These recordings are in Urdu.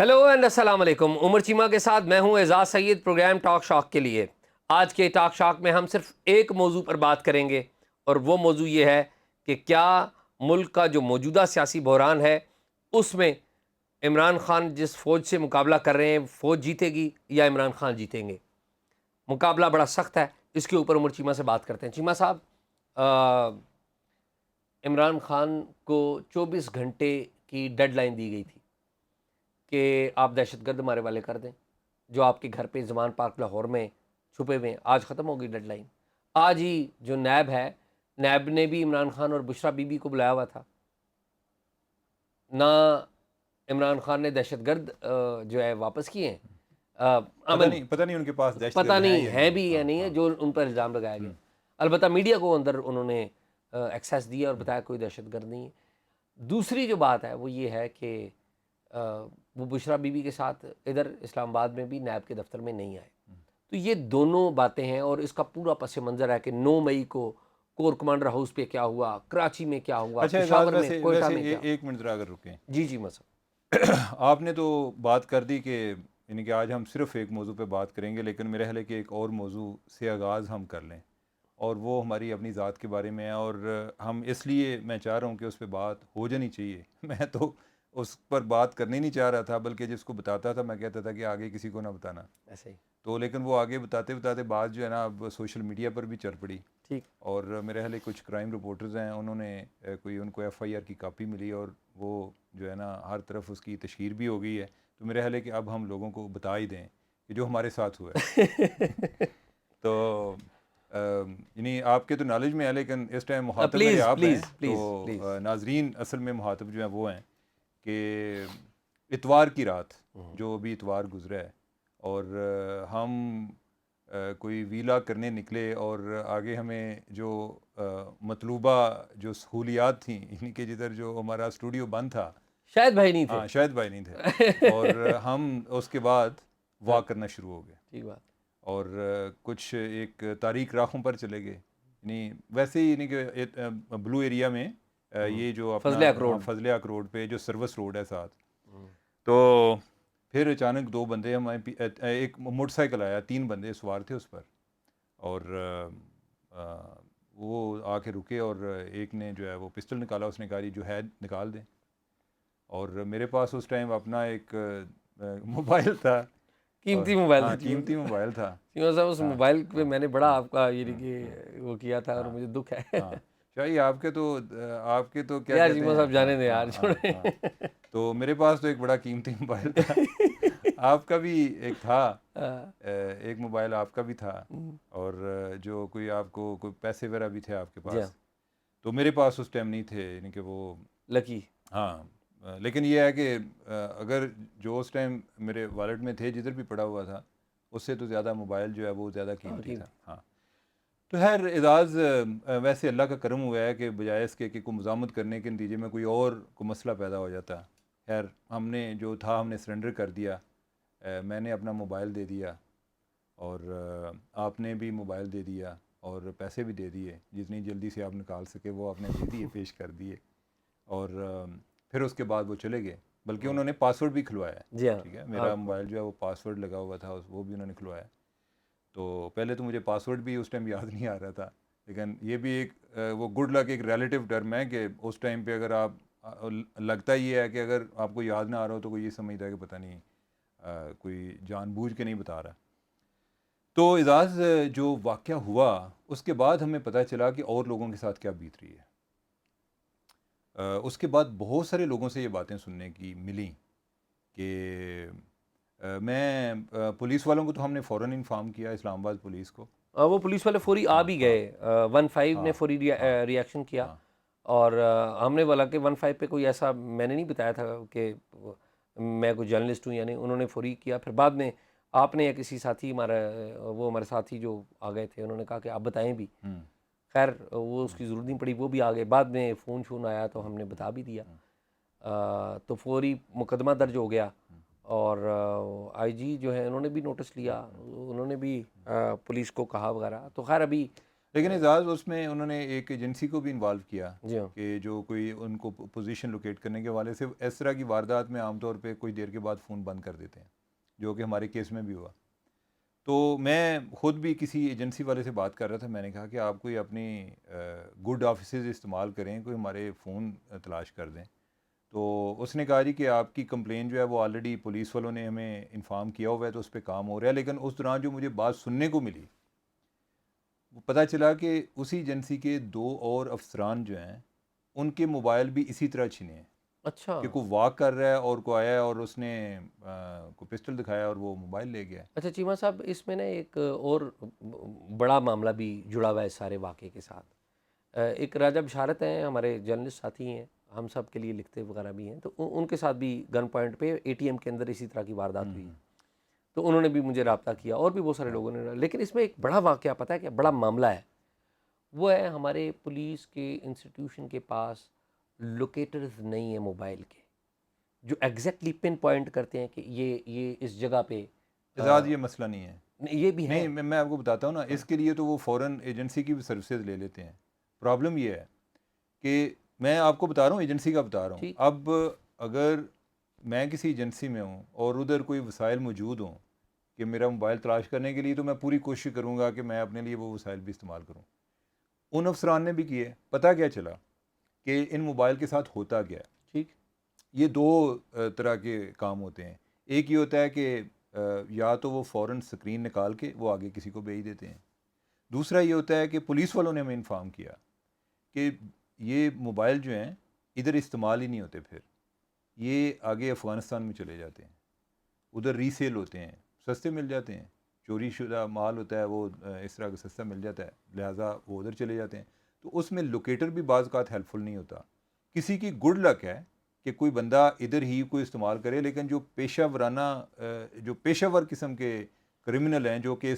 ہیلو اینڈ السلام علیکم. عمر چیمہ کے ساتھ میں ہوں اعزاز سید. پروگرام ٹاک شاک کے لیے آج کے ٹاک شاک میں ہم صرف ایک موضوع پر بات کریں گے، اور وہ موضوع یہ ہے کہ کیا ملک کا جو موجودہ سیاسی بحران ہے اس میں عمران خان جس فوج سے مقابلہ کر رہے ہیں فوج جیتے گی یا عمران خان جیتیں گے. مقابلہ بڑا سخت ہے، اس کے اوپر عمر چیمہ سے بات کرتے ہیں. چیمہ صاحب، عمران خان کو 24 گھنٹے کی ڈیڈ لائن دی گئی تھی کہ آپ دہشت گرد مارے والے کر دیں جو آپ کے گھر پہ زمان پارک لاہور میں چھپے ہوئے ہیں. آج ختم ہو گئی ڈیڈ لائن. آج ہی جو نیب ہے، نیب نے بھی عمران خان اور بشرا بی بی کو بلایا ہوا تھا. نہ عمران خان نے دہشت گرد جو ہے واپس کیے ہیں. پتہ نہیں ان کے پاس دہشت پتہ گرد نہیں ہے یا بھی یا نہیں ہے جو ان پر الزام لگایا گیا. البتہ میڈیا کو اندر انہوں نے ایکسیس دیا اور بتایا کوئی دہشت گرد نہیں ہے. دوسری جو بات ہے وہ یہ ہے کہ وہ بشرا بی بی کے ساتھ ادھر اسلام آباد میں بھی نیب کے دفتر میں نہیں آئے. تو یہ دونوں باتیں ہیں، اور اس کا پورا پس منظر ہے کہ 9 مئی کو کور کمانڈر ہاؤس پہ کیا ہوا، کراچی میں کیا ہوا، اچھا اعزاز، پشاور میں، کوئٹہ ویسے میں کیا. ایک منٹ ذرا اگر رکیں. جی مثلا آپ نے تو بات کر دی کہ یعنی کہ آج ہم صرف ایک موضوع پہ بات کریں گے، لیکن میرا خیال ہے کہ ایک اور موضوع سے آغاز ہم کر لیں، اور وہ ہماری اپنی ذات کے بارے میں ہے. اور ہم اس لیے میں چاہ رہا ہوں کہ اس پہ بات ہو جانی چاہیے. میں تو اس پر بات کرنے نہیں چاہ رہا تھا، بلکہ جس کو بتاتا تھا میں کہتا تھا کہ آگے کسی کو نہ بتانا. ایسے ہی تو لیکن وہ آگے بتاتے بتاتے بات جو ہے نا اب سوشل میڈیا پر بھی چڑھ پڑی. ٹھیک. اور میرے خیال ہے کچھ کرائم رپورٹرز ہیں، انہوں نے ان کو ایف آئی آر کی کاپی ملی، اور وہ جو ہے نا ہر طرف اس کی تشہیر بھی ہو گئی ہے. تو میرے خیال ہے کہ اب ہم لوگوں کو بتا ہی دیں کہ جو ہمارے ساتھ ہوا ہے. تو یعنی آپ کے تو نالج میں ہے، لیکن اس ٹائم مخاطب میرے پلیز آپ ہیں. پلیز پلیز تو پلیز. ناظرین اصل میں مخاطب جو ہیں وہ ہیں کہ اتوار کی رات جو ابھی اتوار گزرا ہے، اور ہم کوئی ویلا کرنے نکلے، اور آگے ہمیں جو مطلوبہ جو سہولیات تھیں، یعنی کہ جدھر جو ہمارا اسٹوڈیو بند تھا، شاید بھائی نہیں تھے. ہاں شاید بھائی نہیں تھے، اور ہم اس کے بعد واک کرنا شروع ہو گئے. ٹھیک بات. اور کچھ ایک تاریک راہوں پر چلے گئے. یعنی ویسے ہی یعنی کہ بلو ایریا میں یہ جو اپنا فضل حق روڈ. فضل حق روڈ پہ جو سروس روڈ ہے ساتھ، تو پھر اچانک 2 بندے ایک موٹر سائیکل آیا، 3 بندے سوار تھے اس پر، اور وہ آ کے رکے، اور ایک نے جو ہے وہ پسٹل نکالا. اس نے کہا جو ہے نکال دیں. اور میرے پاس اس ٹائم اپنا ایک موبائل تھا، قیمتی موبائل ہاں تھا. قیمتی موبائل تھا. چیمہ صاحب اس موبائل پہ میں نے بڑا آپ کا یعنی کہ وہ کیا تھا، اور مجھے دکھ ہے. ہاں شاہی آپ کے تو کیا یار کہتے چیمہ ہیں. صاحب جانے دیں یار، چھوڑیں. تو میرے پاس تو ایک بڑا قیمتی موبائل تھا. آپ کا بھی ایک تھا، ایک موبائل آپ کا بھی تھا، اور جو کوئی آپ کو کوئی پیسے وغیرہ بھی تھے آپ کے پاس. تو میرے پاس اس ٹائم نہیں تھے، یعنی کہ وہ لکی. ہاں لیکن یہ ہے کہ اگر جو اس ٹائم میرے والٹ میں تھے جدھر بھی پڑا ہوا تھا، اس سے تو زیادہ موبائل جو ہے وہ زیادہ قیمتی تھا. ہاں تو خیر اعزاز، ویسے اللہ کا کرم ہوا ہے کہ بجائے اس کے کہ کوئی مزاحمت کرنے کے نتیجے میں کوئی اور کوئی مسئلہ پیدا ہو جاتا. خیر ہم نے جو تھا ہم نے سرنڈر کر دیا. میں نے اپنا موبائل دے دیا، اور آپ نے بھی موبائل دے دیا، اور پیسے بھی دے دیے. جتنی جلدی سے آپ نکال سکے وہ آپ نے دے دیے، پیش کر دیے. اور پھر اس کے بعد وہ چلے گئے، بلکہ انہوں نے پاسورڈ بھی کھلوایا. جی ہاں. ٹھیک ہے، میرا موبائل جو ہے وہ پاسورڈ لگا ہوا تھا، وہ بھی انہوں نے کھلوایا. تو پہلے تو مجھے پاسورڈ بھی اس ٹائم یاد نہیں آ رہا تھا، لیکن یہ بھی ایک وہ گڈ لک، ایک ریلیٹیو ٹرم ہے کہ اس ٹائم پہ اگر آپ لگتا یہ ہے کہ اگر آپ کو یاد نہ آ رہا ہو تو کوئی یہ سمجھتا ہے کہ پتہ نہیں کوئی جان بوجھ کے نہیں بتا رہا. تو اعزاز جو واقعہ ہوا اس کے بعد ہمیں پتہ چلا کہ اور لوگوں کے ساتھ کیا بیت رہی ہے. اس کے بعد بہت سارے لوگوں سے یہ باتیں سننے کی ملیں کہ میں پولیس والوں کو تو ہم نے فوراً انفارم کیا، اسلام آباد پولیس کو. وہ پولیس والے فوری آ بھی گئے. 15 نے فوری ریئیکشن کیا، اور ہم نے بولا کہ 15 پہ کوئی ایسا میں نے نہیں بتایا تھا کہ میں کوئی جرنلسٹ ہوں، یعنی انہوں نے فوری کیا. پھر بعد میں آپ نے یا کسی ساتھی ہمارے ساتھی جو آ گئے تھے انہوں نے کہا کہ آپ بتائیں بھی. خیر وہ اس کی ضرورت نہیں پڑی، وہ بھی آ گئے. بعد میں فون آیا تو ہم نے بتا بھی دیا. تو فوری مقدمہ درج ہو گیا، اور آئی جی جو ہے انہوں نے بھی نوٹس لیا، انہوں نے بھی پولیس کو کہا وغیرہ. تو خیر ابھی لیکن اعزاز اس میں انہوں نے ایک ایجنسی کو بھی انوالو کیا جی ہاں کہ جو کوئی ان کو پوزیشن لوکیٹ کرنے کے حوالے سے اس طرح کی واردات میں عام طور پہ کچھ دیر کے بعد فون بند کر دیتے ہیں، جو کہ ہمارے کیس میں بھی ہوا. تو میں خود بھی کسی ایجنسی والے سے بات کر رہا تھا، میں نے کہا کہ آپ کوئی اپنی گڈ آفیسز استعمال کریں، کوئی ہمارے فون تلاش کر دیں. تو اس نے کہا جی کہ آپ کی کمپلین جو ہے وہ آلریڈی پولیس والوں نے ہمیں انفارم کیا ہوا ہے، تو اس پہ کام ہو رہا ہے. لیکن اس دوران جو مجھے بات سننے کو ملی، وہ پتہ چلا کہ اسی ایجنسی کے 2 اور افسران جو ہیں ان کے موبائل بھی اسی طرح چھنے ہیں اچھا کہ کوئی واک کر رہا ہے اور کوئی آیا ہے اور اس نے کوئی پسٹل دکھایا اور وہ موبائل لے گیا. اچھا چیمہ صاحب، اس میں نا ایک اور بڑا معاملہ بھی جڑا ہوا ہے اس سارے واقعے کے ساتھ. ایک راجہ بشارت ہیں، ہمارے جرنلسٹ ساتھی ہیں، ہم سب کے لیے لکھتے وغیرہ بھی ہیں، تو ان کے ساتھ بھی گن پوائنٹ پہ اے ٹی ایم کے اندر اسی طرح کی واردات ہوئی. تو انہوں نے بھی مجھے رابطہ کیا، اور بھی بہت سارے لوگوں نے. لیکن اس میں ایک بڑا واقعہ پتہ ہے کہ بڑا معاملہ ہے، وہ ہے ہمارے پولیس کے انسٹیٹیوشن کے پاس لوکیٹرز نہیں ہیں موبائل کے، جو ایگزیکٹلی پن پوائنٹ کرتے ہیں کہ یہ اس جگہ پہ. اعزاز یہ مسئلہ نہیں ہے. یہ بھی ہے. نہیں، میں آپ کو بتاتا ہوں نا، اس کے لیے تو وہ فوراً ایجنسی کی بھی سروسز لے لیتے ہیں. پرابلم یہ ہے کہ میں آپ کو بتا رہا ہوں، ایجنسی کا بتا رہا ہوں. ٹھیک. اب اگر میں کسی ایجنسی میں ہوں اور ادھر کوئی وسائل موجود ہوں کہ میرا موبائل تلاش کرنے کے لیے، تو میں پوری کوشش کروں گا کہ میں اپنے لیے وہ وسائل بھی استعمال کروں. ان افسران نے بھی کیے. پتہ کیا چلا کہ ان موبائل کے ساتھ ہوتا کیا ہے. ٹھیک. یہ 2 طرح کے کام ہوتے ہیں. ایک یہ ہوتا ہے کہ یا تو وہ فوراً سکرین نکال کے وہ آگے کسی کو بھیج دیتے ہیں. دوسرا یہ ہوتا ہے کہ پولیس والوں نے ہمیں انفارم کیا کہ یہ موبائل جو ہیں ادھر استعمال ہی نہیں ہوتے، پھر یہ آگے افغانستان میں چلے جاتے ہیں، ادھر ری سیل ہوتے ہیں، سستے مل جاتے ہیں. چوری شدہ مال ہوتا ہے وہ اس طرح کا سستا مل جاتا ہے، لہٰذا وہ ادھر چلے جاتے ہیں. تو اس میں لوکیٹر بھی بعض اوقات ہیلپ فل نہیں ہوتا. کسی کی گڈ لک ہے کہ کوئی بندہ ادھر ہی کوئی استعمال کرے، لیکن جو پیشہ ورانہ جو پیشہ ور قسم کے کرمنل ہیں جو کہ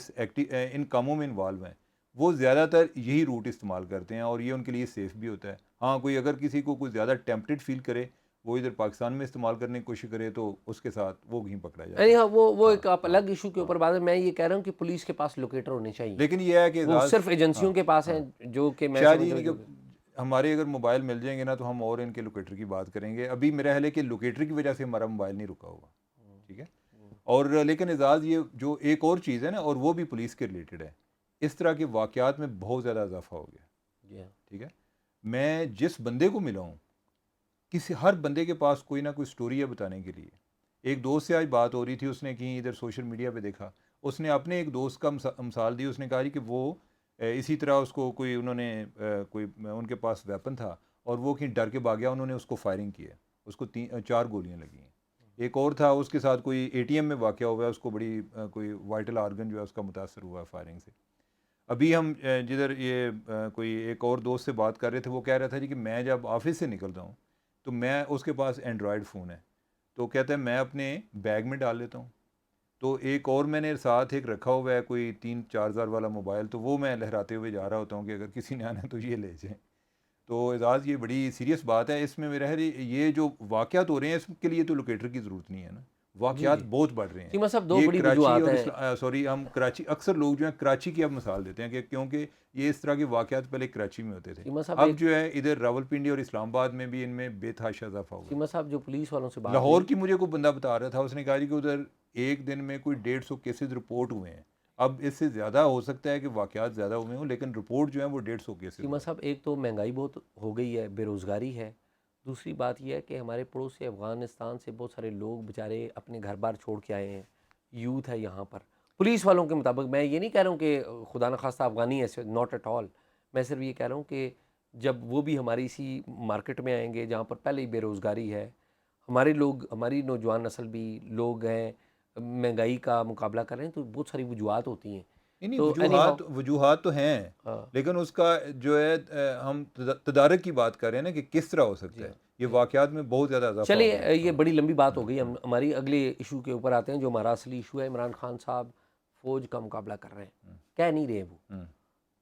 ان کاموں میں انوالو ہیں، وہ زیادہ تر یہی روٹ استعمال کرتے ہیں، اور یہ ان کے لیے سیف بھی ہوتا ہے. ہاں، کوئی اگر کسی کو کوئی زیادہ ٹیمپٹڈ فیل کرے، وہ ادھر پاکستان میں استعمال کرنے کی کوشش کرے، تو اس کے ساتھ وہ کہیں پکڑا جاتا ہے. ہاں، وہ ایک آپ الگ ایشو کے اوپر بات ہے. میں یہ کہہ رہا ہوں کہ پولیس کے پاس لوکیٹر ہونے چاہیے. لیکن یہ ہے کہ وہ صرف ایجنسیوں کے پاس ہیں جو کہ میں شاید سمجھ یہ رہا نہیں ہوں. کہ ہمارے اگر موبائل مل جائیں گے نا تو ہم اور ان کے لوکیٹر کی بات کریں گے. ابھی میرا خیال ہے کہ لوکیٹر کی وجہ سے ہمارا موبائل نہیں رکا ہوا. ٹھیک ہے. اور لیکن اعزاز یہ جو ایک اور چیز ہے نا، اور وہ بھی پولیس کے ریلیٹڈ ہے، اس طرح کے واقعات میں بہت زیادہ اضافہ ہو گیا. ٹھیک ہے. میں جس بندے کو ملا ہوں، ہر بندے کے پاس کوئی نہ کوئی سٹوری ہے بتانے کے لیے. ایک دوست سے آج بات ہو رہی تھی، اس نے کہیں ادھر سوشل میڈیا پہ دیکھا، اس نے اپنے ایک دوست کا مثال دی. اس نے کہا جی کہ وہ اسی طرح اس کو کوئی انہوں نے کوئی ان کے پاس ویپن تھا اور وہ کہیں ڈر کے بھاگ گیا، انہوں نے اس کو فائرنگ کی ہے، اس کو 4 گولیاں لگی ہیں. ایک اور تھا، اس کے ساتھ کوئی اے ٹی ایم میں واقعہ ہوا ہے، اس کو بڑی کوئی وائٹل آرگن جو ہے اس کا متاثر ہوا ہے فائرنگ سے. ابھی ہم جدھر یہ کوئی ایک اور دوست سے بات کر رہے تھے، وہ کہہ رہا تھا جی کہ میں جب آفس سے نکلتا ہوں تو میں اس کے پاس اینڈرائڈ فون ہے، تو کہتا ہے میں اپنے بیگ میں ڈال لیتا ہوں. تو ایک اور میں نے ساتھ ایک رکھا ہوا ہے کوئی 3-4 ہزار والا موبائل، تو وہ میں لہراتے ہوئے جا رہا ہوتا ہوں کہ اگر کسی نے آنا ہے تو یہ لے جائیں. تو اعزاز یہ بڑی سیریس بات ہے. اس میں میرا ہے یہ جو واقعات ہو رہے ہیں اس کے لیے تو لوکیٹر کی ضرورت نہیں ہے نا. واقعات بہت بڑھ رہے ہیں. چیمہ صاحب، 2 یہ بڑی کراچی وجوہات ہیں. اور ہم کراچی، اکثر لوگ جو ہیں کراچی کی اب مثال دیتے ہیں کہ کیونکہ یہ اس طرح کے واقعات پہلے کراچی میں ہوتے تھے. چیمہ صاحب اب جو ہے ادھر راولپنڈی اور اسلام آباد میں بھی ان میں بے تحاشا اضافہ ہوا ہے. چیمہ صاحب، جو پولیس والوں سے بات لاہور ہوئی، کی مجھے کوئی بندہ بتا رہا تھا، اس نے کہا جی کہ ادھر ایک دن میں کوئی 150 کیسز رپورٹ ہوئے ہیں. اب اس سے زیادہ ہو سکتا ہے کہ واقعات زیادہ ہوئے ہوں، لیکن رپورٹ جو ہیں وہ 150 کیسز. چیمہ صاحب، ایک تو مہنگائی بہت ہو گئی ہے، بے روزگاری ہے. دوسری بات یہ ہے کہ ہمارے پڑوسی افغانستان سے بہت سارے لوگ بیچارے اپنے گھر بار چھوڑ کے آئے ہیں. یوتھ ہے یہاں پر. پولیس والوں کے مطابق، میں یہ نہیں کہہ رہا ہوں کہ خدا نخواستہ افغانی ایسے، ناٹ ایٹ آل. میں صرف یہ کہہ رہا ہوں کہ جب وہ بھی ہماری اسی مارکیٹ میں آئیں گے جہاں پر پہلے ہی بے روزگاری ہے، ہمارے لوگ، ہماری نوجوان نسل بھی لوگ ہیں، مہنگائی کا مقابلہ کر رہے ہیں، تو بہت ساری وجوہات ہوتی ہیں. نہیں، تو اینی ہاؤ، وجوہات تو ہیں، لیکن اس کا جو ہے ہم تدارک کی بات کر رہے ہیں نا کہ کس طرح ہو سکتا ہے. یہ واقعات میں بہت زیادہ اضافہ ہو گیا. چلیے یہ بڑی لمبی بات ہو گئی. ہم ہماری اگلے ایشو کے اوپر آتے ہیں جو ہمارا اصلی ایشو ہے. عمران خان صاحب فوج کا مقابلہ کر رہے ہیں، کہہ نہیں رہے. وہ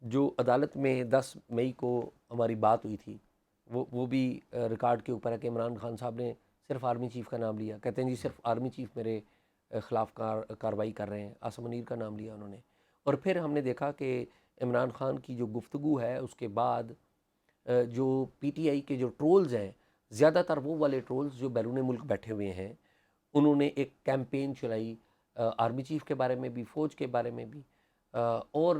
جو عدالت میں 10 مئی کو ہماری بات ہوئی تھی، وہ بھی ریکارڈ کے اوپر ہے کہ عمران خان صاحب نے صرف آرمی چیف کا نام لیا. کہتے ہیں جی صرف آرمی چیف میرے خلاف کارروائی کر رہے ہیں. عاصم منیر کا نام لیا انہوں نے. اور پھر ہم نے دیکھا کہ عمران خان کی جو گفتگو ہے اس کے بعد جو پی ٹی آئی کے جو ٹرولز ہیں، زیادہ تر وہ والے ٹرولز جو بیرون ملک بیٹھے ہوئے ہیں، انہوں نے ایک کیمپین چلائی آرمی چیف کے بارے میں بھی، فوج کے بارے میں بھی، اور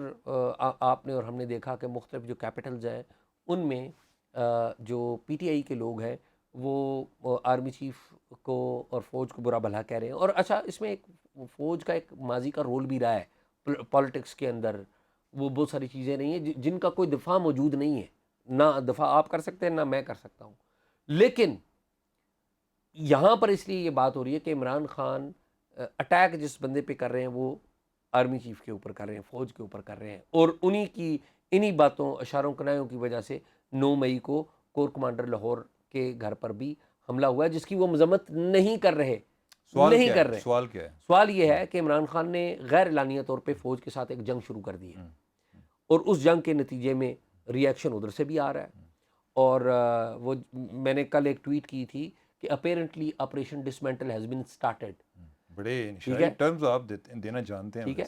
آپ نے اور ہم نے دیکھا کہ مختلف جو کیپٹلز ہیں ان میں جو پی ٹی آئی کے لوگ ہیں وہ آرمی چیف کو اور فوج کو برا بھلا کہہ رہے ہیں. اور اچھا اس میں ایک فوج کا ایک ماضی کا رول بھی رہا ہے پالیٹکس کے اندر. وہ بہت ساری چیزیں نہیں ہیں جن کا کوئی دفاع موجود نہیں ہے، نہ دفاع آپ کر سکتے ہیں نہ میں کر سکتا ہوں. لیکن یہاں پر اس لیے یہ بات ہو رہی ہے کہ عمران خان اٹیک جس بندے پہ کر رہے ہیں وہ آرمی چیف کے اوپر کر رہے ہیں، فوج کے اوپر کر رہے ہیں، اور انہی باتوں اشاروں کنایوں کی وجہ سے 9 مئی کو کور کمانڈر لاہور کے گھر پر بھی حملہ ہوا ہے، جس کی وہ مذمت نہیں کر رہے. سوال کیا ہے؟ سوال یہ ہے کہ عمران خان نے غیر اعلانیہ طور پہ فوج کے ساتھ ایک جنگ شروع کر دی ہے، اور اس جنگ کے نتیجے میں ریئیکشن ادھر سے بھی آ رہا ہے. اور وہ میں نے کل ایک ٹویٹ کی تھی کہ apparently operation dismantle has been started. بڑے نشائی ٹرمز آپ دینا جانتے ہیں. ٹھیک ہے،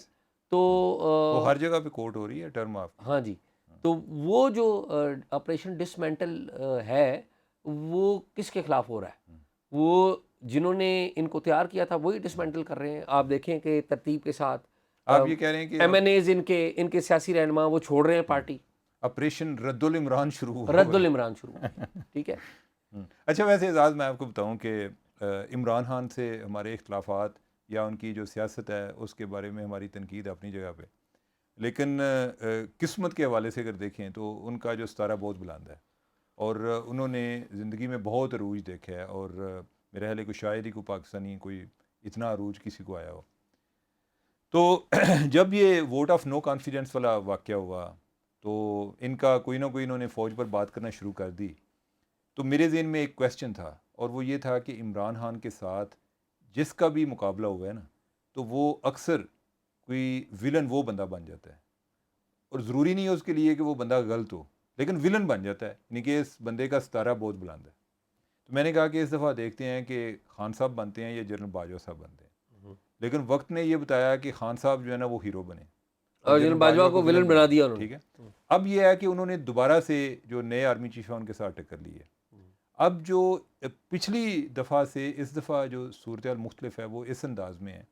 تو وہ ہر جگہ پہ کوٹ ہو رہی ہے ٹرم آپ. ہاں جی، تو وہ جو آپریشن ڈسمینٹل ہے وہ کس کے خلاف ہو رہا ہے؟ وہ جنہوں نے ان کو تیار کیا تھا وہی ڈسمینٹل کر رہے ہیں. آپ دیکھیں کہ ترتیب کے ساتھ آپ یہ کہہ رہے ہیں کہ ایم این ایز ان کے سیاسی رہنما وہ چھوڑ رہے ہیں پارٹی. آپریشن رد العمران شروع ہو رد العمران شروع ہو گئی. ٹھیک ہے. اچھا، ویسے اعزاز میں آپ کو بتاؤں کہ عمران خان سے ہمارے اختلافات یا ان کی جو سیاست ہے اس کے بارے میں ہماری تنقید اپنی جگہ پہ، لیکن قسمت کے حوالے سے اگر دیکھیں تو ان کا جو ستارہ بہت بلند ہے، اور انہوں نے زندگی میں بہت عروج دیکھا ہے، اور میرے خیال ہے کوئی شاعری کو پاکستانی کوئی اتنا عروج کسی کو آیا ہو. تو جب یہ ووٹ آف نو کانفیڈنس والا واقعہ ہوا تو ان کا کوئی نہ کوئی انہوں نے فوج پر بات کرنا شروع کر دی. تو میرے ذہن میں ایک کویسچن تھا، اور وہ یہ تھا کہ عمران خان کے ساتھ جس کا بھی مقابلہ ہوا ہے نا، تو وہ اکثر کوئی ولن وہ بندہ بن جاتا ہے، اور ضروری نہیں ہے اس کے لیے کہ وہ بندہ غلط ہو، لیکن ولن بن جاتا ہے، یعنی کہ اس بندے کا ستارہ بہت بلند ہے. تو میں نے کہا کہ اس دفعہ دیکھتے ہیں کہ خان صاحب بنتے ہیں یا جنرل باجوہ صاحب بنتے ہیں. لیکن وقت نے یہ بتایا کہ خان صاحب جو ہے نا وہ ہیرو بنے اور جنرل باجوہ کو ولن بنا دیا انہوں نے. ٹھیک ہے. اب یہ ہے کہ انہوں نے دوبارہ سے جو نئے آرمی چیف ہیں ان کے ساتھ ٹکر لی ہے. اب جو پچھلی دفعہ سے اس دفعہ جو صورتحال مختلف ہے وہ اس انداز میں ہے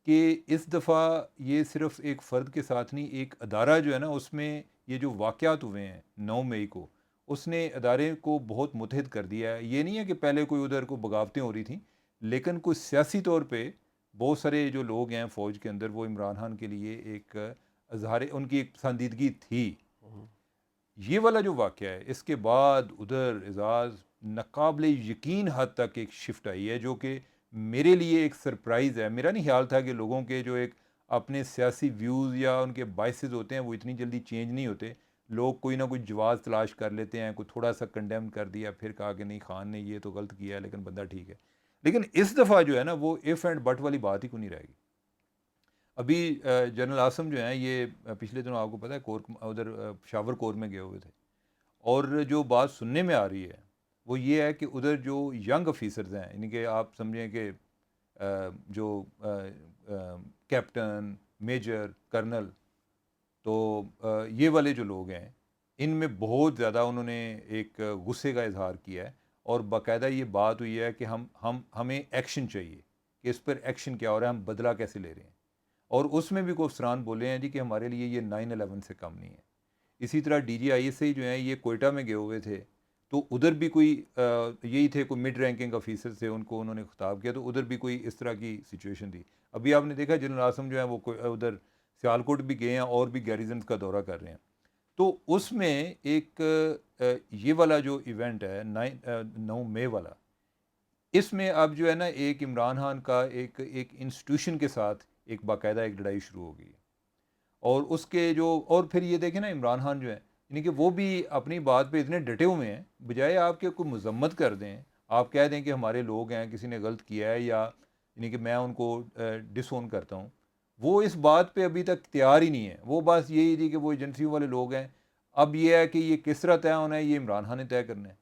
کہ اس دفعہ یہ صرف ایک فرد کے ساتھ نہیں، ایک ادارہ جو ہے نا اس میں یہ جو واقعات ہوئے ہیں 9 مئی کو، اس نے ادارے کو بہت متحد کر دیا ہے. یہ نہیں ہے کہ پہلے کوئی ادھر کو بغاوتیں ہو رہی تھیں، لیکن کوئی سیاسی طور پہ بہت سارے جو لوگ ہیں فوج کے اندر وہ عمران خان کے لیے ایک اظہار ان کی ایک پسندیدگی تھی. یہ والا جو واقعہ ہے اس کے بعد ادھر اعزاز ناقابل یقین حد تک ایک شفٹ آئی ہے، جو کہ میرے لیے ایک سرپرائز ہے. میرا نہیں خیال تھا کہ لوگوں کے جو ایک اپنے سیاسی ویوز یا ان کے بائسز ہوتے ہیں وہ اتنی جلدی چینج نہیں ہوتے. لوگ کوئی نہ کوئی جواز تلاش کر لیتے ہیں، کوئی تھوڑا سا کنڈیم کر دیا، پھر کہا کہ نہیں خان نے یہ تو غلط کیا ہے لیکن بندہ ٹھیک ہے. لیکن اس دفعہ جو ہے نا وہ ایف اینڈ بٹ والی بات ہی کو نہیں رہے گی. ابھی جنرل عاصم جو ہیں یہ پچھلے دنوں آپ کو پتہ ہے کور ادھر پشاور کور میں گئے ہوئے تھے، اور جو بات سننے میں آ رہی ہے وہ یہ ہے کہ ادھر جو ینگ آفیسرز ہیں، یعنی کہ آپ سمجھیں کہ جو کیپٹن، میجر، کرنل، تو یہ والے جو لوگ ہیں ان میں بہت زیادہ انہوں نے ایک غصے کا اظہار کیا ہے، اور باقاعدہ یہ بات ہوئی ہے کہ ہمیں ایکشن چاہیے، کہ اس پر ایکشن کیا ہو رہا ہے، ہم بدلہ کیسے لے رہے ہیں. اور اس میں بھی کوئی افسران بولے ہیں جی کہ ہمارے لیے یہ 9/11 سے کم نہیں ہے. اسی طرح D G I S I جو ہیں یہ کوئٹہ میں گئے ہوئے تھے، تو ادھر بھی کوئی یہی تھے، کوئی مڈ رینکنگ آفیسر تھے، ان کو انہوں نے خطاب کیا، تو ادھر بھی کوئی اس طرح کی سچویشن تھی. ابھی آپ نے دیکھا جنرل عاصم جو ہیں وہ ادھر سیالکوٹ بھی گئے ہیں اور بھی گیریزنز کا دورہ کر رہے ہیں. تو اس میں ایک یہ والا جو ایونٹ ہے 9 مئی والا، اس میں اب جو ہے نا ایک عمران خان کا ایک انسٹیٹیوشن کے ساتھ ایک باقاعدہ ایک لڑائی شروع ہو گئی. اور اس کے جو اور پھر یہ دیکھیں نا عمران خان جو ہے یعنی کہ وہ بھی اپنی بات پہ اتنے ڈٹے ہوئے ہیں، بجائے آپ کے کوئی مذمت کر دیں، آپ کہہ دیں کہ ہمارے لوگ ہیں، کسی نے غلط کیا ہے، یا یعنی کہ میں ان کو ڈس اون کرتا ہوں، وہ اس بات پہ ابھی تک تیار ہی نہیں ہے. وہ بس یہی تھی کہ وہ ایجنسیوں والے لوگ ہیں. اب یہ ہے کہ یہ کس طرح طے ہونا ہے یہ عمران خان نے طے کرنا ہے.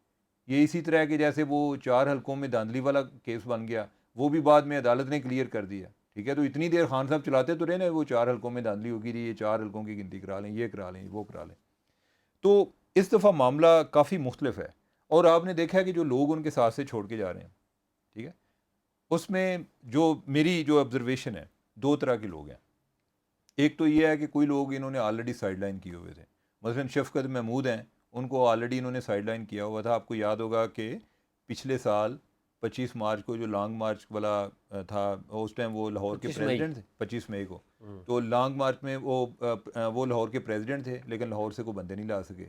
یہ اسی طرح کہ جیسے وہ 4 حلقوں میں دھاندلی والا کیس بن گیا، وہ بھی بعد میں عدالت نے کلیئر کر دیا. ٹھیک ہے. تو اتنی دیر خان صاحب چلاتے تو رہے نا, وہ 4 حلقوں میں دھاندلی ہوگی رہی ہے, 4 حلقوں کی گنتی کرا لیں, یہ کرا لیں, وہ کرا لیں. تو اس دفعہ معاملہ کافی مختلف ہے, اور آپ نے دیکھا ہے کہ جو لوگ ان کے ساتھ سے چھوڑ کے جا رہے ہیں, ٹھیک ہے, اس میں جو میری جو آبزرویشن ہے, 2 طرح کے لوگ ہیں. ایک تو یہ ہے کہ کوئی لوگ انہوں نے آلریڈی سائڈ لائن کیے ہوئے تھے, مثلا شفقت محمود ہیں, ان کو آلریڈی انہوں نے سائڈ لائن کیا ہوا تھا. آپ کو یاد ہوگا کہ پچھلے سال 25 مارچ کو جو لانگ مارچ والا تھا, اس ٹائم وہ لاہور کے 25 مئی پریزیڈنٹ تھے, 25 مئی کو. تو لانگ مارچ میں وہ لاہور کے پریزیڈنٹ تھے, لیکن لاہور سے کوئی بندے نہیں لا سکے.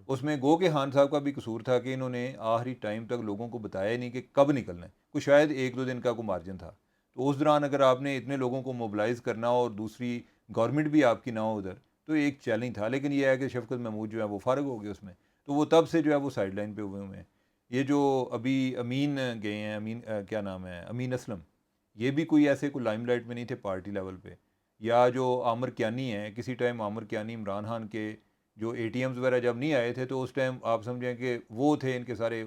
اس میں گو کہ خان صاحب کا بھی قصور تھا کہ انہوں نے آخری ٹائم تک لوگوں کو بتایا نہیں کہ کب نکلنا ہے, کوئی شاید 1-2 دن کا کوئی مارجن تھا. تو اس دوران اگر آپ نے اتنے لوگوں کو موبلائز کرنا اور دوسری گورنمنٹ بھی آپ کی نہ ہو ادھر, تو ایک چیلنج تھا. لیکن یہ ہے کہ شفقت محمود جو ہے وہ فارغ ہو گئے اس میں, تو وہ تب سے جو ہے وہ سائڈ لائن پہ ہوئے ہیں. یہ جو ابھی امین گئے ہیں, امین کیا نام ہے, امین اسلم, یہ بھی کوئی ایسے کوئی لائم لائٹ میں نہیں تھے پارٹی لیول پہ. یا جو عامر کیانی ہیں, کسی ٹائم عامر کیانی عمران خان کے جو اے ٹی ایمز وغیرہ جب نہیں آئے تھے, تو اس ٹائم آپ سمجھیں کہ وہ تھے ان کے سارے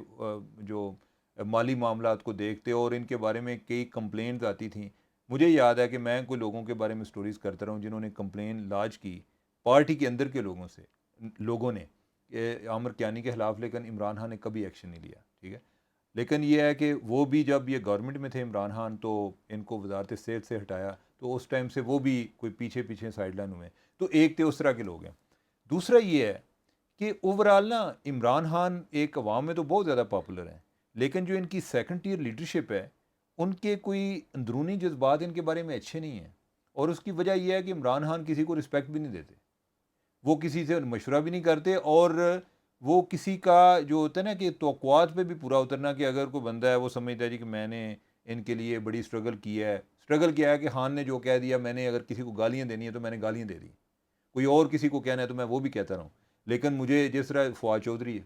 جو مالی معاملات کو دیکھتے, اور ان کے بارے میں کئی کمپلینٹس آتی تھیں. مجھے یاد ہے کہ میں کوئی لوگوں کے بارے میں سٹوریز کرتا رہا ہوں جنہوں نے کمپلین لاج کی پارٹی کے اندر کے لوگوں نے عامر کیانی کے خلاف, لیکن عمران خان نے کبھی ایکشن نہیں لیا. ٹھیک ہے, لیکن یہ ہے کہ وہ بھی جب یہ گورنمنٹ میں تھے عمران خان, تو ان کو وزارت صحت سے ہٹایا, تو اس ٹائم سے وہ بھی کوئی پیچھے سائڈ لائن ہوئے. تو ایک تھے اس طرح کے لوگ ہیں. دوسرا یہ ہے کہ اوورآل نا عمران خان ایک عوام میں تو بہت زیادہ پاپولر ہیں, لیکن جو ان کی سیکنڈ ٹیئر لیڈرشپ ہے, ان کے کوئی اندرونی جذبات ان کے بارے میں اچھے نہیں ہیں. اور اس کی وجہ یہ ہے کہ عمران خان کسی کو رسپیکٹ بھی نہیں دیتے, وہ کسی سے مشورہ بھی نہیں کرتے, اور وہ کسی کا جو ہوتا ہے نا کہ توقعات پہ بھی پورا اترنا, کہ اگر کوئی بندہ ہے وہ سمجھتا ہے جی کہ میں نے ان کے لیے بڑی اسٹرگل کیا ہے کہ خان نے جو کہہ دیا, میں نے اگر کسی کو گالیاں دینی ہے تو میں نے گالیاں دے دی, کوئی اور کسی کو کہنا ہے تو میں وہ بھی کہتا رہا ہوں. لیکن مجھے جس طرح فواد چودھری ہے,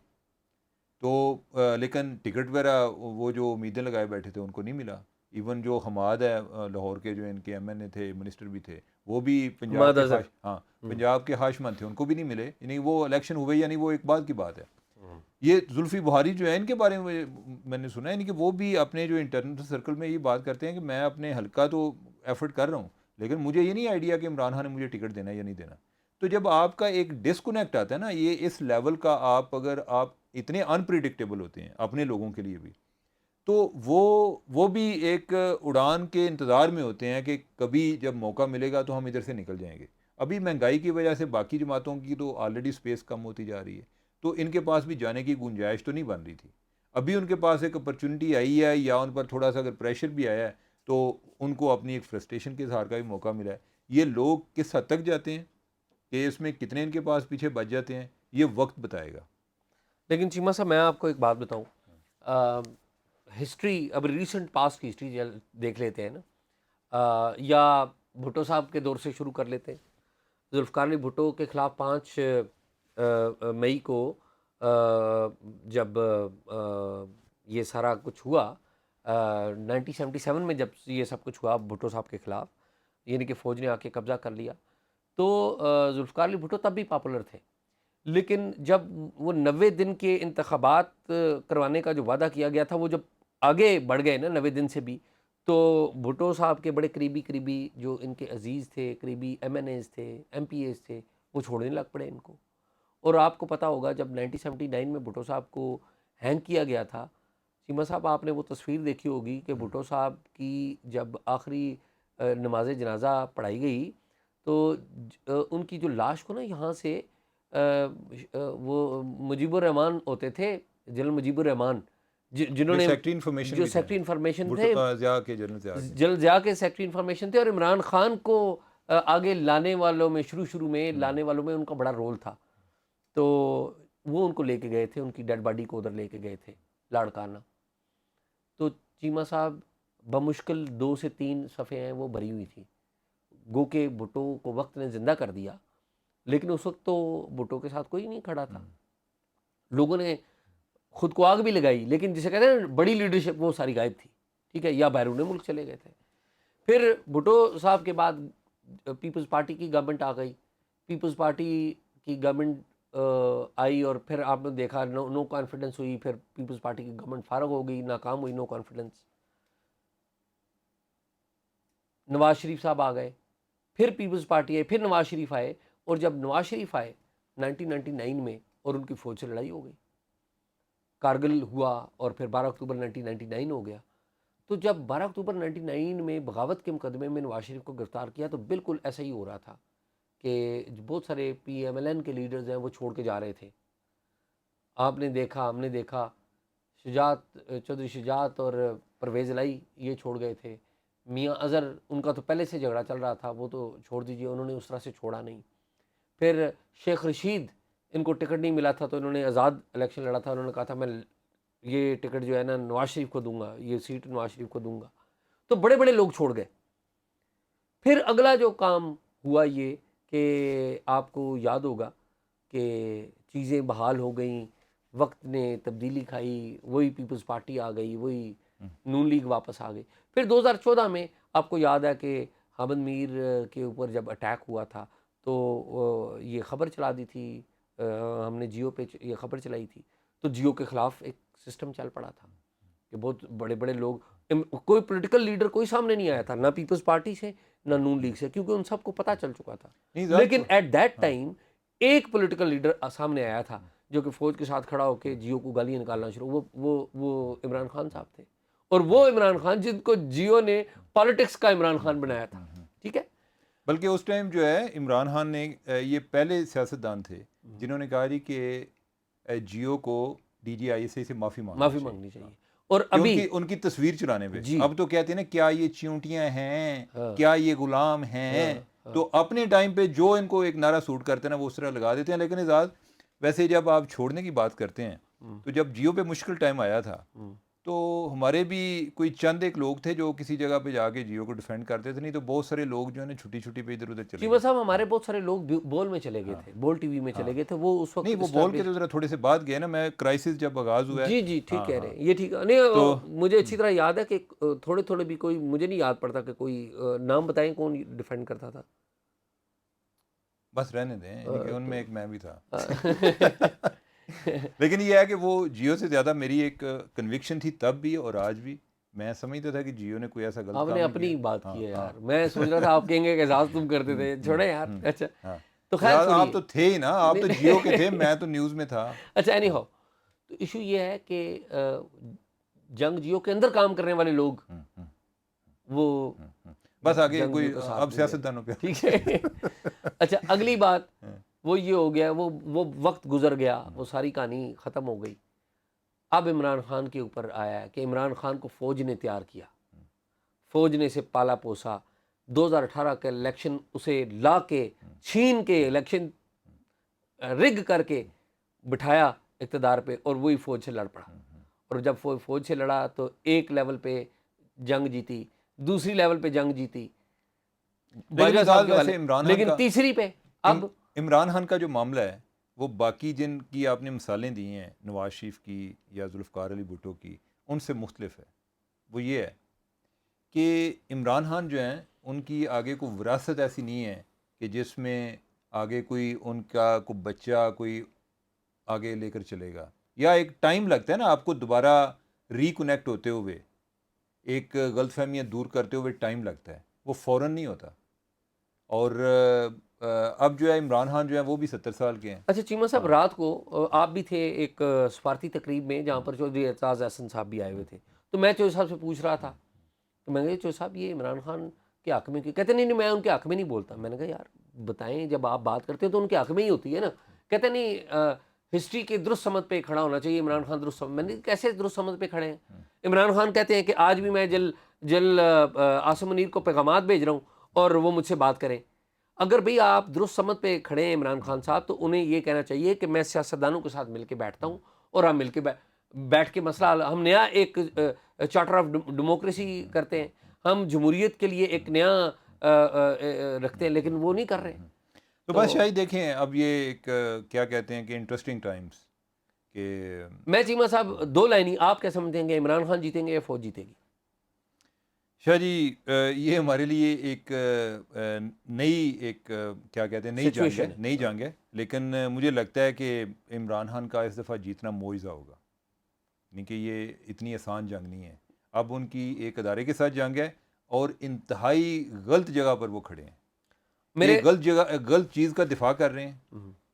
تو لیکن ٹکٹ وغیرہ وہ جو امیدیں لگائے بیٹھے تھے ان کو نہیں ملا. ایون جو حماد ہے لاہور کے, جو ان کے ایم این اے تھے, منسٹر بھی تھے, وہ بھی پنجاب حماد کے اظہر. پنجاب کے خواہشمند تھے, ان کو بھی نہیں ملے. یعنی وہ الیکشن ہوئے یا نہیں, وہ ایک بات کی بات ہے. یہ زلفی بخاری جو ہے, ان کے بارے میں نے سنا ہے کہ وہ بھی اپنے جو انٹرنل سرکل میں یہ بات کرتے ہیں کہ میں اپنے حلقہ تو ایفرٹ کر رہا ہوں, لیکن مجھے یہ نہیں آئیڈیا کہ عمران خان نے مجھے ٹکٹ دینا ہے یا نہیں دینا. تو جب آپ کا ایک ڈسکنیکٹ آتا ہے نا, یہ اس لیول کا, اگر آپ اتنے انپریڈکٹیبل ہوتے ہیں اپنے لوگوں کے لیے بھی, تو وہ بھی ایک اڑان کے انتظار میں ہوتے ہیں کہ کبھی جب موقع ملے گا تو ہم ادھر سے نکل جائیں گے. ابھی مہنگائی کی وجہ سے باقی جماعتوں کی تو آلریڈی سپیس کم ہوتی جا رہی ہے, تو ان کے پاس بھی جانے کی گنجائش تو نہیں بن رہی تھی. ابھی ان کے پاس ایک اپرچونٹی آئی ہے, یا ان پر تھوڑا سا اگر پریشر بھی آیا ہے, تو ان کو اپنی ایک فرسٹریشن کے اظہار کا بھی موقع ملا ہے. یہ لوگ کس حد تک جاتے ہیں, کہ اس میں کتنے ان کے پاس پیچھے بچ جاتے ہیں, یہ وقت بتائے گا. لیکن چیمہ صاحب میں آپ کو ایک بات بتاؤں, ہسٹری, اب ریسنٹ پاسٹ کی ہسٹری دیکھ لیتے ہیں نا, یا بھٹو صاحب کے دور سے شروع کر لیتے ہیں. ذوالفقار علی بھٹو کے خلاف 5 مئی کو جب یہ سارا کچھ ہوا, 1977 میں جب یہ سب کچھ ہوا بھٹو صاحب کے خلاف, یعنی کہ فوج نے آ کے قبضہ کر لیا, تو ذوالفقار علی بھٹو تب بھی پاپولر تھے. لیکن جب وہ 90 دن کے انتخابات کروانے کا جو وعدہ کیا گیا تھا, وہ جب آگے بڑھ گئے نا 90 دن سے بھی, تو بھٹو صاحب کے بڑے قریبی جو ان کے عزیز تھے, قریبی ایم این ایز تھے, ایم پی ایز تھے, وہ چھوڑنے لگ پڑے ان کو. اور آپ کو پتہ ہوگا جب 1979 میں بھٹو صاحب کو ہینگ کیا گیا تھا, چیمہ صاحب آپ نے وہ تصویر دیکھی ہوگی کہ بھٹو صاحب کی جب آخری نماز جنازہ پڑھائی گئی, تو ان کی جو لاش کو نا یہاں سے وہ مجیب الرحمان ہوتے تھے, جنرل مجیب الرحمان, جنہوں جو نے سیکٹری انفارمیشن جو بھی تھے, سیکٹری انفارمیشن تھے, ضیاء کے جنرل ضیاء کے. جنرل ضیاء کے سیکٹری انفارمیشن تھے, اور عمران خان کو آگے لانے والوں میں, شروع میں لانے والوں میں ان کا بڑا رول تھا. تو وہ ان کو لے کے گئے تھے, ان کی ڈیڈ باڈی کو ادھر لے کے گئے تھے لاڑکانہ. تو چیمہ صاحب بمشکل 2 سے 3 صفحے ہیں وہ بھری ہوئی تھی. گو کہ بھٹو کو وقت نے زندہ کر دیا, لیکن اس وقت تو بھٹو کے ساتھ کوئی نہیں کھڑا تھا. لوگوں نے خود کو آگ بھی لگائی, لیکن جسے کہتے ہیں بڑی لیڈرشپ وہ ساری غائب تھی, ٹھیک ہے, یا بیرون ملک چلے گئے تھے. پھر بھٹو صاحب کے بعد پیپلز پارٹی کی گورنمنٹ آ گئی. پیپلز پارٹی کی گورنمنٹ آئی, اور پھر آپ نے دیکھا نو کانفیڈنس ہوئی, پھر پیپلز پارٹی کی گورنمنٹ فارغ ہو گئی, ناکام ہوئی, نو کانفیڈنس. نواز شریف صاحب آ گئے, پھر پیپلز پارٹی آئی, پھر نواز شریف آئے, اور جب نواز شریف آئے 1999 میں اور ان کی فوج سے لڑائی ہو گئی, کارگل ہوا اور پھر 12 اکتوبر 1999 ہو گیا. تو جب 12 اکتوبر 1999 میں بغاوت کے مقدمے میں نواز شریف کو گرفتار کیا تو بالکل ایسا ہی ہو رہا تھا کہ بہت سارے پی ایم ایل این کے لیڈرز ہیں وہ چھوڑ کے جا رہے تھے. آپ نے دیکھا, ہم نے دیکھا, چودھری شجاعت اور پرویز الہی یہ چھوڑ گئے تھے. میاں اظہر, ان کا تو پہلے سے جھگڑا چل رہا تھا, وہ تو چھوڑ دیجئے, انہوں نے اس طرح سے چھوڑا نہیں. پھر شیخ رشید, ان کو ٹکٹ نہیں ملا تھا تو انہوں نے آزاد الیکشن لڑا تھا, انہوں نے کہا تھا میں یہ ٹکٹ جو ہے نا نواز شریف کو دوں گا, یہ سیٹ نواز شریف کو دوں گا. تو بڑے بڑے لوگ چھوڑ گئے. پھر اگلا جو کام ہوا یہ کہ آپ کو یاد ہوگا کہ چیزیں بحال ہو گئیں, وقت نے تبدیلی کھائی, وہی پیپلز پارٹی آ گئی, وہی نون لیگ واپس آ گئی. پھر 2014 میں آپ کو یاد ہے کہ حامد میر کے اوپر جب اٹیک ہوا تھا تو یہ خبر چلا دی تھی, ہم نے جیو پہ یہ خبر چلائی تھی, تو جیو کے خلاف ایک سسٹم چل پڑا تھا کہ بہت بڑے بڑے لوگ, کوئی پولیٹیکل لیڈر کوئی سامنے نہیں آیا تھا, نہ پیپلز پارٹی سے نہ نون لیگ سے, کیونکہ ان سب کو پتہ چل چکا تھا. لیکن ایٹ دیٹ ٹائم ایک پولیٹیکل لیڈر سامنے آیا تھا جو کہ فوج کے ساتھ کھڑا ہو کے جیو کو گالیاں نکالنا شروع, وہ عمران خان صاحب تھے. اور وہ عمران خان جن کو جیو نے پالیٹکس کا عمران خان بنایا تھا. ٹھیک ہے, بلکہ اس ٹائم جو ہے عمران خان نے, یہ پہلے سیاستدان تھے جنہوں نے کہا کہ جیو کو ڈی جی آئی سے معافی مانگنی چاہیے. اور ابھی ان کی تصویر چلانے پہ اب تو کہتے ہیں نا کیا یہ چیونٹیاں ہیں, کیا یہ غلام ہیں, تو اپنے ٹائم پہ جو ان کو ایک نعرہ سوٹ کرتے ہیں نا وہ اس طرح لگا دیتے ہیں. لیکن اعزاز, ویسے جب آپ چھوڑنے کی بات کرتے ہیں تو جب جیو پہ مشکل ٹائم آیا تھا تو ہمارے بھی کوئی چند ایک لوگ تھے جو کسی جگہ پہ جا کے جیو کو ڈیفینڈ کرتے تھے, نہیں تو بہت سارے لوگ جو ہے نا چھٹی چھٹی پہ ادھر ادھر چلے چیمہ صاحب, ہمارے بہت سارے لوگ بول میں چلے گئے تھے, بول ٹی وی میں چلے گئے تھے. وہ اس وقت نہیں, وہ بول کے تو ذرا تھوڑے سے بات گئے نا, میں کرائسس جب آغاز ہوا ہے. جی جی ٹھیک کہہ رہے ہیں, یہ ٹھیک ہے. نہیں, مجھے اچھی طرح یاد ہے کہ تھوڑے تھوڑے بھی, کوئی مجھے نہیں یاد پڑتا کہ کوئی نام بتائیں کون ڈیفینڈ کرتا تھا. بس رہنے دیں, ان میں ایک میں بھی تھا. لیکن یہ ہے کہ وہ جیو سے زیادہ میری ایک کنوکشن تھی تب بھی اور آج بھی. میں سمجھتا تھا کہ جیو نے کوئی ایسا غلط آپ کام نے نہیں اپنی کیا. بات کی ہے یار, میں سوچ رہا تھا آپ کہیں گے کہ اعزاز تم کرتے تھے, چھوڑیں یار. اچھا تو خیر آپ تو تھے ہی نا, آپ تو جیو کے تھے, میں تو نیوز میں تھا. اچھا اینی ہاؤ, تو ایشو یہ ہے کہ جنگ جیو کے اندر کام کرنے والے لوگ وہ بس آگے کوئی اب سیاستدانوں پہ. ٹھیک ہے. اچھا اگلی بات وہ یہ ہو گیا, وہ وقت گزر گیا, وہ ساری کہانی ختم ہو گئی. اب عمران خان کے اوپر آیا ہے کہ عمران خان کو فوج نے تیار کیا, فوج نے اسے پالا پوسا. 2018 کا الیکشن اسے لا کے چھین کے الیکشن رگ کر کے بٹھایا اقتدار پہ, اور وہی فوج سے لڑ پڑا. اور جب فوج سے لڑا تو ایک لیول پہ جنگ جیتی, دوسری لیول پہ جنگ جیتی, لیکن تیسری پہ اب عمران خان کا جو معاملہ ہے وہ باقی جن کی آپ نے مثالیں دی ہیں, نواز شریف کی یا ذوالفقار علی بھٹو کی, ان سے مختلف ہے. وہ یہ ہے کہ عمران خان جو ہیں ان کی آگے کوئی وراثت ایسی نہیں ہے کہ جس میں آگے کوئی ان کا کوئی بچہ کوئی آگے لے کر چلے گا, یا ایک ٹائم لگتا ہے نا آپ کو دوبارہ ریکنیکٹ ہوتے ہوئے, ایک غلط فہمیاں دور کرتے ہوئے ٹائم لگتا ہے, وہ فوراً نہیں ہوتا. اور اب جو ہے عمران خان جو ہے وہ بھی 70 سال کے ہیں. اچھا چیمہ صاحب, رات کو آپ بھی تھے ایک سفارتی تقریب میں جہاں پر چودھری اعتراض احسن صاحب بھی آئے ہوئے تھے, تو میں چودھری صاحب سے پوچھ رہا تھا, تو میں نے کہا چودھری صاحب یہ عمران خان کے حق میں, کہتے نہیں میں ان کے حق میں نہیں بولتا. میں نے کہا یار بتائیں, جب آپ بات کرتے ہیں تو ان کے حق میں ہی ہوتی ہے نا. کہتے نہیں, ہسٹری کے درست سمت پہ کھڑا ہونا چاہیے عمران خان درست سمت. میں نے کیسے درست سمت پہ کھڑے ہیں؟ عمران خان کہتے ہیں کہ آج بھی میں جل عاصم منیر کو پیغامات بھیج رہا ہوں اور وہ مجھ سے بات کریں. اگر بھئی آپ درست سمت پہ کھڑے ہیں عمران خان صاحب, تو انہیں یہ کہنا چاہیے کہ میں سیاستدانوں کے ساتھ مل کے بیٹھتا ہوں, اور ہم مل کے بیٹھ کے مسئلہ, ہم نیا ایک چارٹر آف ڈیموکریسی کرتے ہیں, ہم جمہوریت کے لیے ایک نیا رکھتے ہیں, لیکن وہ نہیں کر رہے. تو بس شاید دیکھیں اب یہ ایک کیا کہتے ہیں کہ انٹرسٹنگ ٹائمز کہ میں چیمہ صاحب دو لائنی, آپ کیا سمجھیں گے, عمران خان جیتیں گے یا فوج جیتے گی؟ شاہ جی یہ ہمارے لیے ایک نئی ایک کیا کہتے ہیں نئی جنگ ہے, لیکن مجھے لگتا ہے کہ عمران خان کا اس دفعہ جیتنا معجزہ ہوگا, یعنی کہ یہ اتنی آسان جنگ نہیں ہے. اب ان کی ایک ادارے کے ساتھ جنگ ہے, اور انتہائی غلط جگہ پر وہ کھڑے ہیں. میرے غلط جگہ غلط چیز کا دفاع کر رہے ہیں.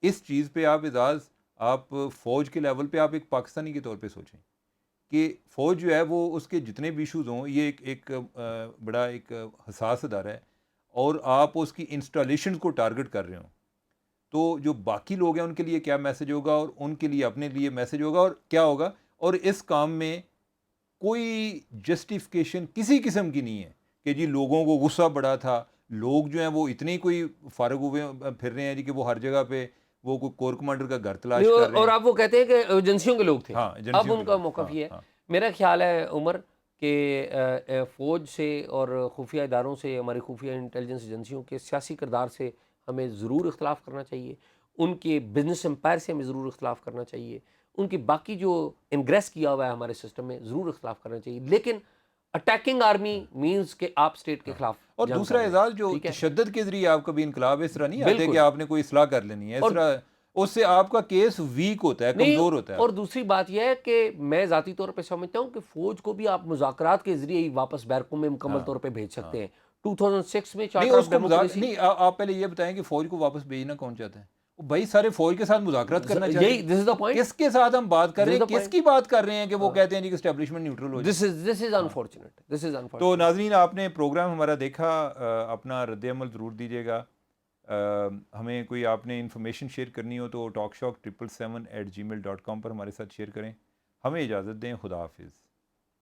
اس چیز پہ آپ اعزاز آپ فوج کے لیول پہ آپ ایک پاکستانی کے طور پہ سوچیں کہ فوج جو ہے وہ اس کے جتنے بھی ایشوز ہوں یہ ایک بڑا ایک حساس ادارہ ہے اور آپ اس کی انسٹالیشنز کو ٹارگٹ کر رہے ہوں تو جو باقی لوگ ہیں ان کے لیے کیا میسج ہوگا اور ان کے لیے اپنے لیے میسج ہوگا اور کیا ہوگا. اور اس کام میں کوئی جسٹیفیکیشن کسی قسم کی نہیں ہے کہ جی لوگوں کو غصہ بڑا تھا, لوگ جو ہیں وہ اتنے کوئی فارغ ہوئے پھر رہے ہیں جی کہ وہ ہر جگہ پہ وہ کوئی کور کمانڈر کا گھر تلاش کر رہے ہیں. اور آپ وہ کہتے ہیں کہ ایجنسیوں کے لوگ تھے. ہاں اب ایجنسیوں ان کے کا لوگ. موقف ہاں یہ ہے, ہاں میرا خیال ہے عمر کہ فوج سے اور خفیہ اداروں سے, ہماری خفیہ انٹیلیجنس ایجنسیوں کے سیاسی کردار سے ہمیں ضرور اختلاف کرنا چاہیے, ان کے بزنس امپائر سے ہمیں ضرور اختلاف کرنا چاہیے, ان کی باقی جو انگریس کیا ہوا ہے ہمارے سسٹم میں ضرور اختلاف کرنا چاہیے, لیکن اٹیکنگ آرمی مینز کہ آپ اسٹیٹ کے خلاف اور جنگ دوسرا کر رہے ہیں. اعزاز جو ٹھیک ہے, تشدد کے ذریعے آپ کبھی انقلاب اس طرح نہیں آتے کہ بالکل. آپ نے کوئی اصلاح کر لینی ہے, اس اور طرح اس سے آپ کا کیس ویک ہوتا ہے, نہیں, کمزور ہوتا ہے. اور دوسری بات یہ ہے کہ میں ذاتی طور پہ سمجھتا ہوں کہ فوج کو بھی آپ مذاکرات کے ذریعے ہی واپس بیرکوں میں مکمل طور پہ بھیج سکتے ہیں. 2006 میں نہیں چارٹر اس آف کو ڈیموکریسی, نہیں آپ پہلے یہ بتائیں کہ فوج کو واپس بھیجنا کون چاہتا ہے؟ بھائی سارے فوج کے ساتھ مذاکرات کرنا چاہتے یہی ہیں. دس از دا تو پوائنٹ, کس کے ساتھ ہم بات کر رہے دس ہیں, از دا کس پوائنٹ, کی بات کر رہے ہیں کہ وہ کہتے ہیں جی کہ اسٹیبلشمنٹ نیوٹرل ہو جائے. دس از انفارچونیٹ, دس از تو انفارچونیٹ. ناظرین آپ نے پروگرام ہمارا دیکھا, اپنا رد عمل ضرور دیجیے گا. ہمیں کوئی آپ نے انفارمیشن شیئر کرنی ہو تو talkshock777@gmail.com پر ہمارے ساتھ شیئر کریں. ہمیں اجازت دیں, خدا حافظ.